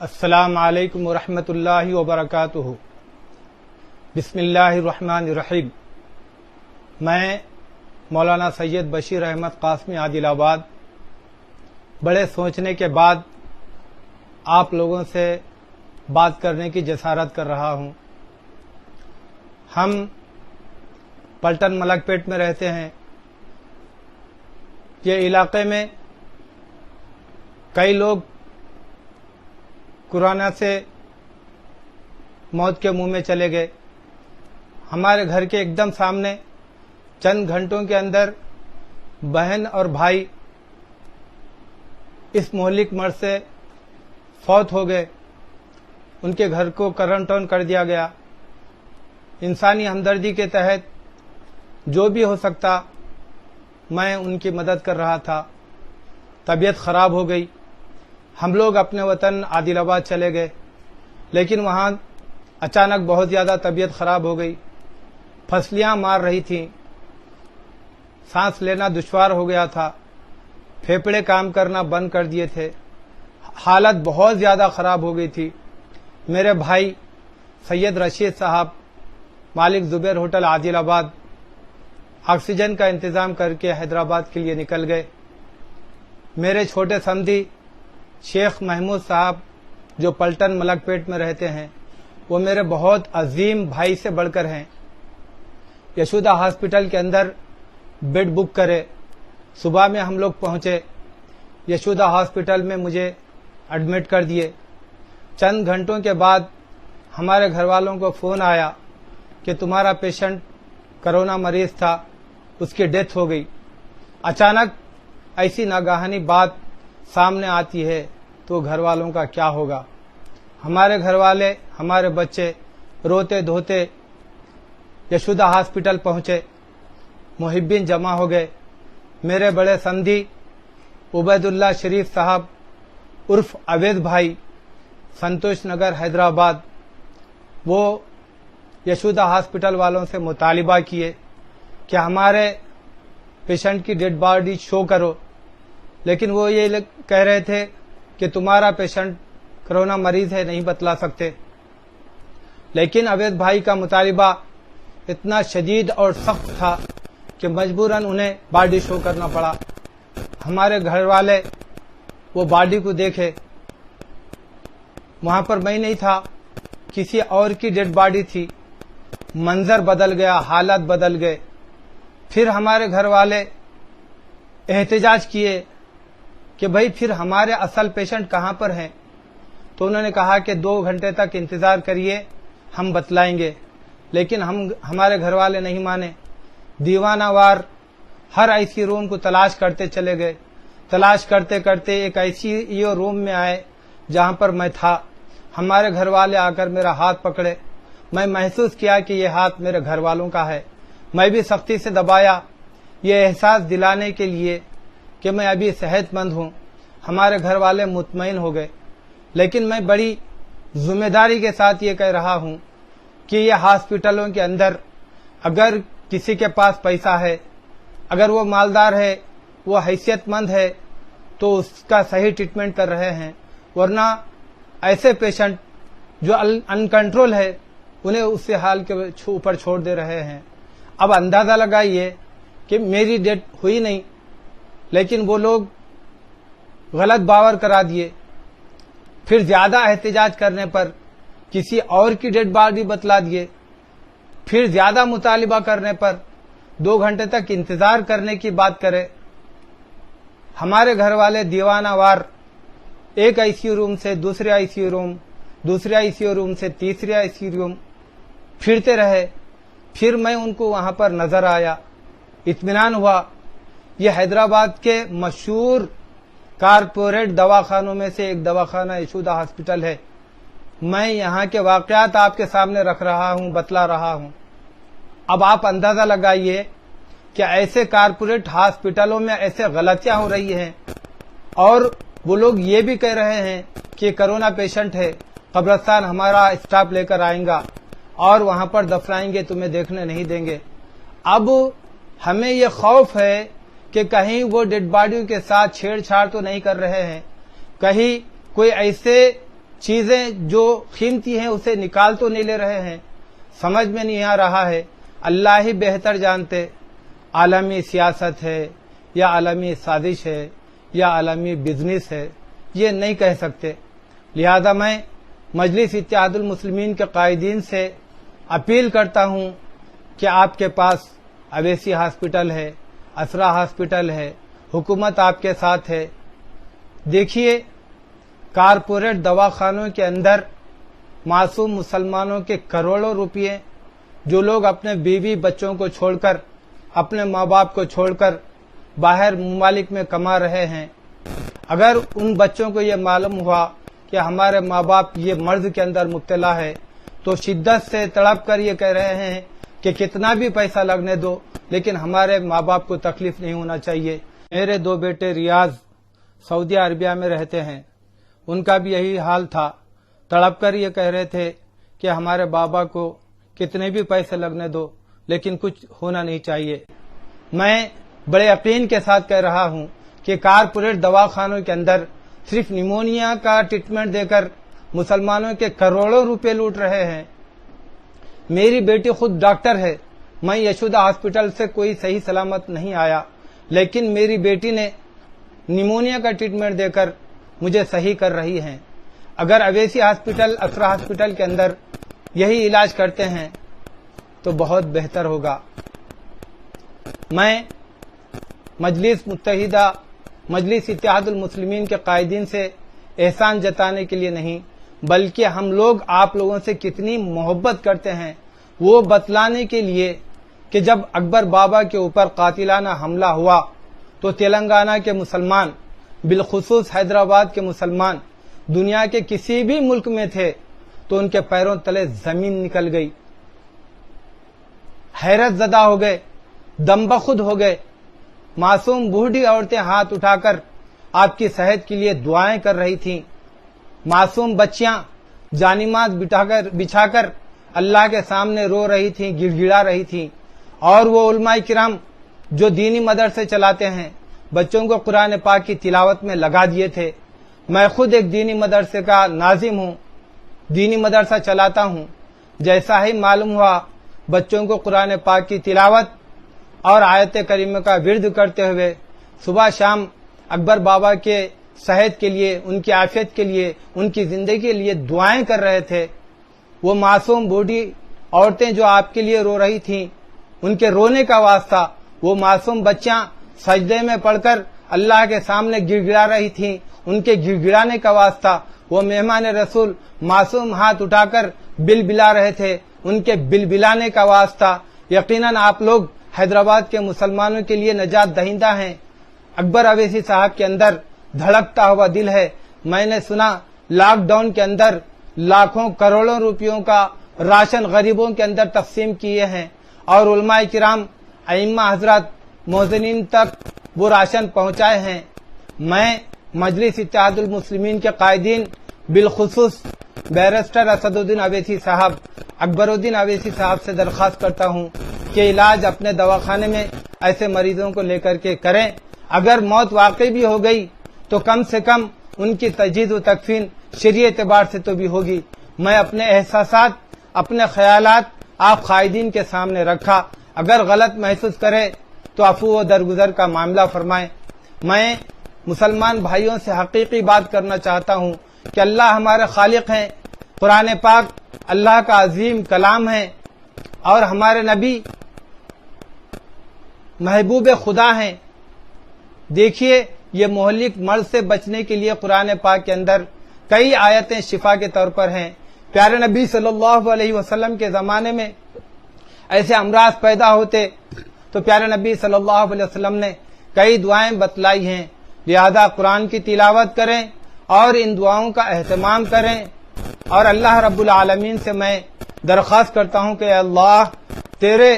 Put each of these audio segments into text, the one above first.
السلام علیکم ورحمۃ اللہ وبرکاتہ۔ بسم اللہ الرحمن الرحیم۔ میں مولانا سید بشیر احمد قاسمی عادل آباد بڑے سوچنے کے بعد آپ لوگوں سے بات کرنے کی جسارت کر رہا ہوں۔ ہم پلٹن ملک پیٹ میں رہتے ہیں۔ یہ علاقے میں کئی لوگ کورونا سے موت کے منہ میں چلے گئے۔ ہمارے گھر کے ایک دم سامنے چند گھنٹوں کے اندر بہن اور بھائی اس مہلک مرض سے فوت ہو گئے۔ ان کے گھر کو کرنٹون کر دیا گیا۔ انسانی ہمدردی کے تحت جو بھی ہو سکتا میں ان کی مدد کر رہا تھا۔ طبیعت خراب ہو گئی۔ ہم لوگ اپنے وطن عادل آباد چلے گئے، لیکن وہاں اچانک بہت زیادہ طبیعت خراب ہو گئی۔ پھسلیاں مار رہی تھیں، سانس لینا دشوار ہو گیا تھا، پھیپھڑے کام کرنا بند کر دیے تھے، حالت بہت زیادہ خراب ہو گئی تھی۔ میرے بھائی سید رشید صاحب مالک زبیر ہوٹل عادل آباد آکسیجن کا انتظام کر کے حیدرآباد کے لیے نکل گئے۔ میرے چھوٹے سمدھی شیخ محمود صاحب جو پلٹن ملک پیٹ میں رہتے ہیں، وہ میرے بہت عظیم بھائی سے بڑھ کر ہیں۔ یشودا ہاسپٹل کے اندر بیڈ بک کرے، صبح میں ہم لوگ پہنچے، یشودا ہاسپٹل میں مجھے ایڈمٹ کر دیے۔ چند گھنٹوں کے بعد ہمارے گھر والوں کو فون آیا کہ تمہارا پیشنٹ کرونا مریض تھا، اس کی ڈیتھ ہو گئی۔ اچانک ایسی ناگہانی بات سامنے آتی ہے تو گھر والوں کا کیا ہوگا۔ ہمارے گھر والے، ہمارے بچے روتے دھوتے یشودا ہاسپٹل پہنچے۔ محبین جمع ہو گئے۔ میرے بڑے سمدھی عبید اللہ شریف صاحب عرف عوید بھائی سنتوش نگر حیدرآباد، وہ یشودا ہاسپٹل والوں سے مطالبہ کیے کہ ہمارے پیشنٹ کی ڈیڈ باڈی شو کرو، لیکن وہ یہ کہہ رہے تھے کہ تمہارا پیشنٹ کرونا مریض ہے، نہیں بتلا سکتے۔ لیکن عوید بھائی کا مطالبہ اتنا شدید اور سخت تھا کہ مجبوراً انہیں باڈی شو کرنا پڑا۔ ہمارے گھر والے وہ باڈی کو دیکھے، وہاں پر میں نہیں تھا، کسی اور کی ڈیڈ باڈی تھی۔ منظر بدل گیا، حالت بدل گئے۔ پھر ہمارے گھر والے احتجاج کیے کہ بھائی پھر ہمارے اصل پیشنٹ کہاں پر ہیں؟ تو انہوں نے کہا کہ 2 گھنٹے تک انتظار کریے، ہم بتلائیں گے۔ لیکن ہمارے گھر والے نہیں مانے۔ دیوانہ وار ہر ایسی روم کو تلاش کرتے چلے گئے۔ تلاش کرتے کرتے ایک ایسی روم میں آئے جہاں پر میں تھا۔ ہمارے گھر والے آ کر میرا ہاتھ پکڑے۔ میں محسوس کیا کہ یہ ہاتھ میرے گھر والوں کا ہے۔ میں بھی سختی سے دبایا، یہ احساس دلانے کے لیے کہ میں ابھی صحت مند ہوں۔ ہمارے گھر والے مطمئن ہو گئے۔ لیکن میں بڑی ذمہ داری کے ساتھ یہ کہہ رہا ہوں کہ یہ ہاسپٹلوں کے اندر اگر کسی کے پاس پیسہ ہے، اگر وہ مالدار ہے، وہ حیثیت مند ہے، تو اس کا صحیح ٹریٹمنٹ کر رہے ہیں، ورنہ ایسے پیشنٹ جو ان کنٹرول ہے انہیں اس حال کے اوپر چھوڑ دے رہے ہیں۔ اب اندازہ لگائیے کہ میری ڈیتھ ہوئی نہیں، لیکن وہ لوگ غلط باور کرا دیے۔ پھر زیادہ احتجاج کرنے پر کسی اور کی ڈیڈ باڈی بتلا دیے۔ پھر زیادہ مطالبہ کرنے پر 2 گھنٹے تک انتظار کرنے کی بات کرے۔ ہمارے گھر والے دیوانہ وار ایک آئی سی یو روم سے دوسرے آئی سی یو روم، دوسرے آئی سی یو روم سے تیسرے آئی سی یو روم پھرتے رہے۔ پھر میں ان کو وہاں پر نظر آیا، اطمینان ہوا۔ یہ حیدرآباد کے مشہور کارپوریٹ دواخانوں میں سے ایک دواخانہ یشودا ہاسپٹل ہے۔ میں یہاں کے واقعات آپ کے سامنے رکھ رہا ہوں، بتلا رہا ہوں۔ اب آپ اندازہ لگائیے کہ ایسے کارپوریٹ ہاسپٹلوں میں ایسے غلطیاں ہو رہی ہیں، اور وہ لوگ یہ بھی کہہ رہے ہیں کہ کرونا پیشنٹ ہے، قبرستان ہمارا اسٹاف لے کر آئیں گا اور وہاں پر دفنائیں گے، تمہیں دیکھنے نہیں دیں گے۔ اب ہمیں یہ خوف ہے کہ کہیں وہ ڈیڈ باڈیوں کے ساتھ چھیڑ چھاڑ تو نہیں کر رہے ہیں، کہیں کوئی ایسے چیزیں جو قیمتی ہیں اسے نکال تو نہیں لے رہے ہیں، سمجھ میں نہیں آ رہا ہے۔ اللہ ہی بہتر جانتے، عالمی سیاست ہے یا عالمی سازش ہے یا عالمی بزنس ہے، یہ نہیں کہہ سکتے۔ لہذا میں مجلس اتحاد المسلمین کے قائدین سے اپیل کرتا ہوں کہ آپ کے پاس اویسی ہاسپٹل ہے، اسرا ہاسپٹل ہے، حکومت آپ کے ساتھ ہے۔ دیکھیے، کارپوریٹ دواخانوں کے اندر معصوم مسلمانوں کے کروڑوں روپے جو لوگ اپنے بیوی بچوں کو چھوڑ کر، اپنے ماں باپ کو چھوڑ کر باہر ممالک میں کما رہے ہیں، اگر ان بچوں کو یہ معلوم ہوا کہ ہمارے ماں باپ یہ مرض کے اندر مبتلا ہے تو شدت سے تڑپ کر یہ کہہ رہے ہیں کہ کتنا بھی پیسہ لگنے دو لیکن ہمارے ماں باپ کو تکلیف نہیں ہونا چاہیے۔ میرے 2 بیٹے ریاض سعودی عربیہ میں رہتے ہیں، ان کا بھی یہی حال تھا، تڑپ کر یہ کہہ رہے تھے کہ ہمارے بابا کو کتنے بھی پیسے لگنے دو لیکن کچھ ہونا نہیں چاہیے۔ میں بڑے یقین کے ساتھ کہہ رہا ہوں کہ کارپوریٹ دواخانوں کے اندر صرف نیمونیا کا ٹریٹمنٹ دے کر مسلمانوں کے کروڑوں روپے لوٹ رہے ہیں۔ میری بیٹی خود ڈاکٹر ہے، میں یشودا ہاسپٹل سے کوئی صحیح سلامت نہیں آیا، لیکن میری بیٹی نے نیمونیا کا ٹریٹمنٹ دے کر مجھے صحیح کر رہی ہیں۔ اگر اویسی ہاسپٹل، اسرا ہاسپٹل کے اندر یہی علاج کرتے ہیں تو بہت بہتر ہوگا۔ میں مجلس اتحاد المسلمین کے قائدین سے احسان جتانے کے لیے نہیں بلکہ ہم لوگ آپ لوگوں سے کتنی محبت کرتے ہیں وہ بتلانے کے لیے کہ جب اکبر بابا کے اوپر قاتلانہ حملہ ہوا تو تلنگانہ کے مسلمان، بالخصوص حیدرآباد کے مسلمان دنیا کے کسی بھی ملک میں تھے تو ان کے پیروں تلے زمین نکل گئی، حیرت زدہ ہو گئے، دم بخود ہو گئے۔ معصوم بوڑھی عورتیں ہاتھ اٹھا کر آپ کی صحت کے لیے دعائیں کر رہی تھیں، معصوم بچیاں جانماز بچھا کر اللہ کے سامنے رو رہی تھیں، گڑ گڑا رہی تھیں، اور وہ علماء کرام جو دینی مدرسے چلاتے ہیں بچوں کو قرآن پاک کی تلاوت میں لگا دیے تھے۔ میں خود ایک دینی مدرسے کا ناظم ہوں، دینی مدرسہ چلاتا ہوں۔ جیسا ہی معلوم ہوا بچوں کو قرآن پاک کی تلاوت اور آیت کریمہ کا ورد کرتے ہوئے صبح شام اکبر بابا کے صحت کے لیے، ان کی عافیت کے لیے، ان کی زندگی کے لیے دعائیں کر رہے تھے، وہ معصوم بوڑھی عورتیں جو آپ کے لیے رو رہی تھیں ان کے رونے کا واسطہ وہ معصوم بچیاں سجدے میں پڑھ کر اللہ کے سامنے گڑ گڑا رہی تھیں، ان کے گڑ گڑانے کا واسطہ وہ مہمان رسول معصوم ہاتھ اٹھا کر بل بلا رہے تھے، ان کے بل بلانے کا واسطہ یقیناً آپ لوگ حیدرآباد کے مسلمانوں کے لیے نجات دہندہ ہیں۔ اکبر اویسی صاحب کے اندر دھڑکتا ہوا دل ہے۔ میں نے سنا لاک ڈاؤن کے اندر لاکھوں کروڑوں روپیوں کا راشن غریبوں کے اندر تقسیم کیے ہیں اور علماء کرام، ائمہ حضرات، مؤذنین تک وہ راشن پہنچائے ہیں۔ میں مجلس اتحاد المسلمین کے قائدین بالخصوص بیرسٹر اسد الدین اویسی صاحب، اکبر الدین اویسی صاحب سے درخواست کرتا ہوں کہ علاج اپنے دواخانے میں ایسے مریضوں کو لے کر کے کریں۔ اگر موت واقعی بھی ہو گئی تو کم سے کم ان کی تجہیز و تکفین شرعی اعتبار سے تو بھی ہوگی۔ میں اپنے احساسات، اپنے خیالات آپ قائدین کے سامنے رکھا، اگر غلط محسوس کرے تو عفو و درگزر کا معاملہ فرمائیں۔ میں مسلمان بھائیوں سے حقیقی بات کرنا چاہتا ہوں کہ اللہ ہمارے خالق ہیں، قرآن پاک اللہ کا عظیم کلام ہے اور ہمارے نبی محبوب خدا ہیں۔ دیکھیے، یہ مہلک مرض سے بچنے کے لیے قرآن پاک کے اندر کئی آیتیں شفا کے طور پر ہیں۔ پیارے نبی صلی اللہ علیہ وسلم کے زمانے میں ایسے امراض پیدا ہوتے تو پیارے نبی صلی اللہ علیہ وسلم نے کئی دعائیں بتلائی ہیں، لہذا قرآن کی تلاوت کریں اور ان دعاؤں کا اہتمام کریں۔ اور اللہ رب العالمین سے میں درخواست کرتا ہوں کہ اے اللہ، تیرے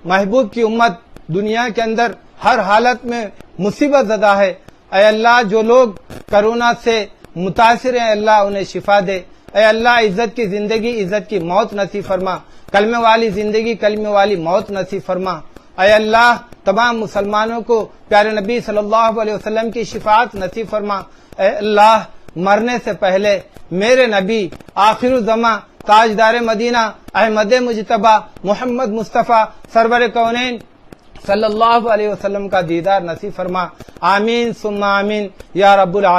محبوب کی امت دنیا کے اندر ہر حالت میں مصیبت زدہ ہے، اے اللہ جو لوگ کرونا سے متاثر ہیں اللہ انہیں شفا دے، اے اللہ عزت کی زندگی عزت کی موت نصیب فرما، کلمے والی زندگی کلمے والی موت نصیب فرما، اے اللہ تمام مسلمانوں کو پیارے نبی صلی اللہ علیہ وسلم کی شفاعت نصیب فرما، اے اللہ مرنے سے پہلے میرے نبی آخر الزماں تاجدار مدینہ احمد مجتبی محمد مصطفیٰ سرور کونین صلی اللہ علیہ وسلم کا دیدار نصیب فرما. آمین ثم آمین یا رب العالمین.